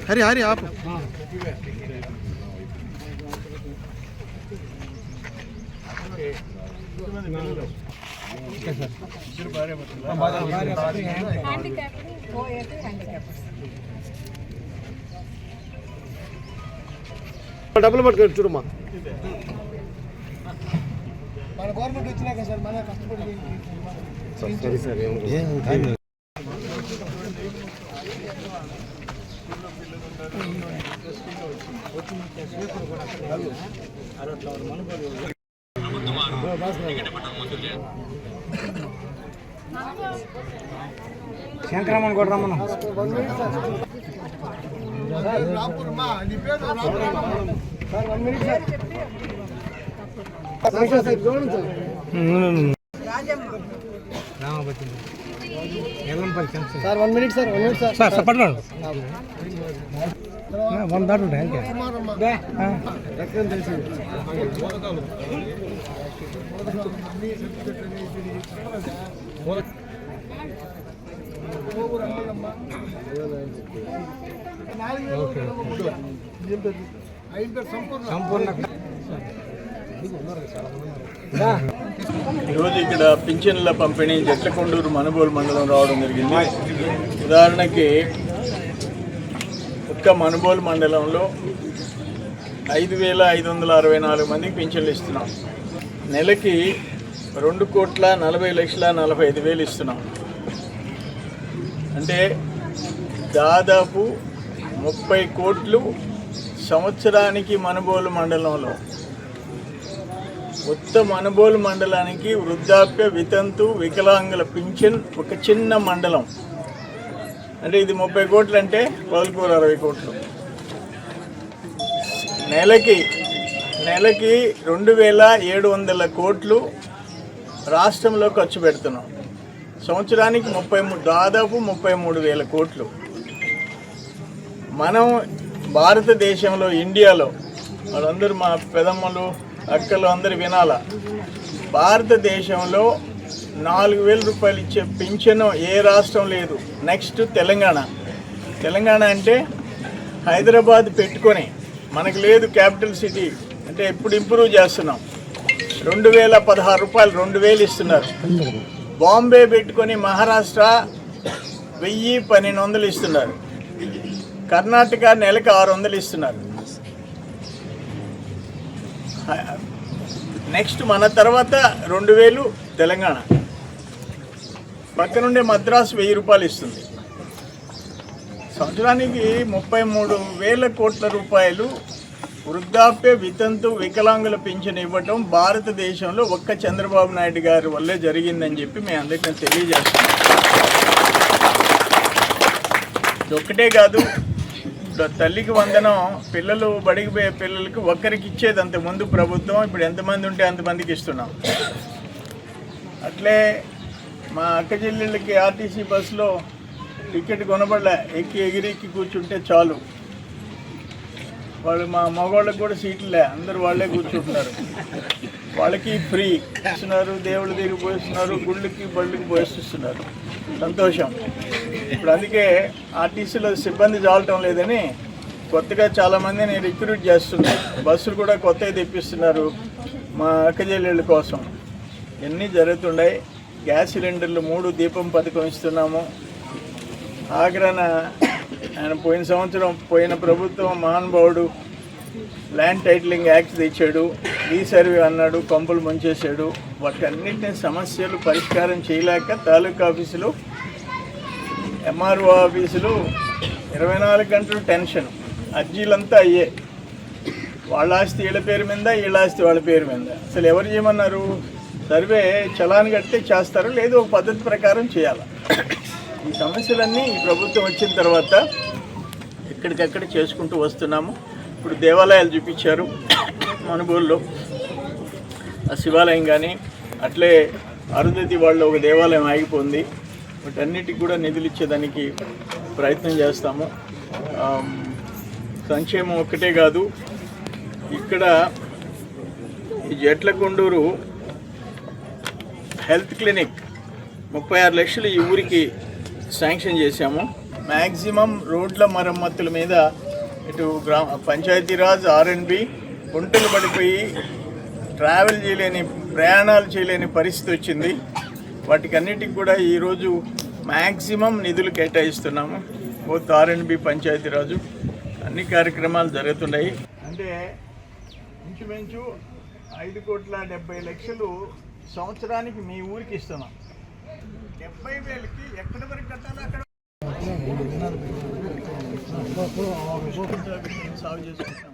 हरी हरी आप డబ్బులు పట్టుకొని చూడమ్మా మన గవర్నమెంట్ వచ్చినాక సార్ మన కష్టపడి సరే సార్ శంకరమ్మని కూడా రమ్మను sir 1 minute sir 1 minute sir sir పట్టుకోండి 1 దాటు ఉంటాయి సంపూర్ణ ఈరోజు ఇక్కడ పింఛన్ల పంపిణీ జట్లకొండూరు మనుబోలు మండలం రావడం జరిగింది. ఉదాహరణకి ఒక్క మనుబోలు మండలంలో 5,564 మందికి పింఛన్లు ఇస్తున్నాం. నెలకి 2,40,45,000 ఇస్తున్నాం. అంటే దాదాపు 30 కోట్లు సంవత్సరానికి మనుబోలు మండలంలో. మొత్తం మనుబోలు మండలానికి వృద్ధాప్య వితంతు వికలాంగుల పింఛన్ ఒక చిన్న మండలం. అంటే ఇది 30 కోట్లు అంటే 60 కోట్లు. నెలకి 2,700 కోట్లు రాష్ట్రంలో ఖర్చు పెడుతున్నాం. సంవత్సరానికి దాదాపు 33,000 కోట్లు. మనం భారతదేశంలో ఇండియాలో వాళ్ళందరూ మా పెదమ్మలు అక్కలు అందరూ వినాలా, భారతదేశంలో 4,000 రూపాయలు ఇచ్చే పింఛను ఏ రాష్ట్రం లేదు. నెక్స్ట్ తెలంగాణ అంటే హైదరాబాద్ పెట్టుకొని మనకు లేదు క్యాపిటల్ సిటీ అంటే ఎప్పుడు ఇంప్రూవ్ చేస్తున్నాం. 2,016 రూపాయలు 2,000 ఇస్తున్నారు. బాంబే పెట్టుకొని మహారాష్ట్ర 1,000-1,200 ఇస్తున్నారు. కర్ణాటక నెలకు 600 ఇస్తున్నారు. నెక్స్ట్ మన తర్వాత 2,000 తెలంగాణ. పక్కనుండే మద్రాసు 1,000 రూపాయలు ఇస్తుంది. సంవత్సరానికి 33,000 కోట్ల రూపాయలు వృద్ధాప్య వితంతు వికలాంగుల పింఛను ఇవ్వటం భారతదేశంలో ఒక్క చంద్రబాబు నాయుడు గారి వల్లే జరిగిందని చెప్పి మేము అందరికీ తెలియజేస్తున్నాం. ఒక్కటే కాదు, తల్లికి వందనం పిల్లలు బడికి పోయే పిల్లలకి ఒక్కరికి ఇచ్చేది అంతకుముందు ప్రభుత్వం. ఇప్పుడు ఎంతమంది ఉంటే అంతమందికి ఇస్తున్నాం. అట్లే మా అక్క చెల్లెళ్ళకి ఆర్టీసీ బస్సులో టికెట్ కొనబడలే, ఎగిరెక్కి కూర్చుంటే చాలు. వాళ్ళు మా మగవాళ్ళకి కూడా సీట్లే, అందరూ వాళ్ళే కూర్చుంటున్నారు. వాళ్ళకి ఫ్రీ ఇస్తున్నారు, దేవుళ్ళ దగ్గరికి పోయిస్తున్నారు, గుళ్ళకి బళ్ళకి పోయిస్తున్నారు. సంతోషం. ఇప్పుడు అందుకే ఆర్టీసీలో సిబ్బంది చాలటం లేదని కొత్తగా చాలామందిని రిక్రూట్ చేస్తున్నారు. బస్సులు కూడా కొత్తగా తెప్పిస్తున్నారు మా అక్కజెల్లెళ్ళ కోసం. ఇవన్నీ జరుగుతున్నాయి. గ్యాస్ సిలిండర్లు 3 దీపం పథకం ఇస్తున్నాము. ఆగ్రాన ఆయన పోయిన ప్రభుత్వం మహానుభావుడు ల్యాండ్ టైటిలింగ్ యాక్ట్ తెచ్చాడు, రీసర్వే అన్నాడు, కంపులు ముంచేశాడు. వాటన్నిటిని సమస్యలు పరిష్కారం చేయలేక తాలూకా ఆఫీసులు ఎంఆర్ఓ ఆఫీసులు 24 గంటలు టెన్షన్. అర్జీలంతా అయ్యే, వాళ్ళ ఆస్తి వీళ్ళ పేరు మీద, వీళ్ళ ఆస్తి వాళ్ళ పేరు మీద. అసలు ఎవరు చేయమన్నారు? సర్వే చలాన్ కడితే చేస్తారు, లేదు ఒక పద్ధతి ప్రకారం చేయాలి. ఈ సమస్యలన్నీ ఈ ప్రభుత్వం వచ్చిన తర్వాత ఎక్కడికక్కడ చేసుకుంటూ వస్తున్నాము. ఇప్పుడు దేవాలయాలు చూపించారు మనుబోలులో, ఆ శివాలయం కానీ అట్లే అరుంధతి వాళ్ళు ఒక దేవాలయం ఆగిపోయింది. వాటన్నిటికి కూడా నిధులు ఇచ్చేదానికి ప్రయత్నం చేస్తాము. సంక్షేమం ఒక్కటే కాదు, ఇక్కడ ఈ జట్లకొండూరు హెల్త్ క్లినిక్ 36 లక్షలు ఈ ఊరికి శాంక్షన్ చేశాము. మ్యాక్సిమం రోడ్ల మరమ్మతుల మీద ఇటు పంచాయతీరాజ్ ఆర్ఎండ్బి గుంటలు పడిపోయి ట్రావెల్ చేయలేని ప్రయాణాలు చేయలేని పరిస్థితి వచ్చింది. వాటికన్నిటికి కూడా ఈరోజు మ్యాక్సిమం నిధులు కేటాయిస్తున్నాము. బోత్ ఆర్ఎండ్బి పంచాయతీరాజు అన్ని కార్యక్రమాలు జరుగుతున్నాయి. అంటే ఇంచుమించు 5,70,00,000 సంవత్సరానికి మీ ఊరికి ఇస్తున్నాం. 70,000కి ఎక్కడి వరకు కట్టాలో అక్కడ సాగు చేసుకుంటాం.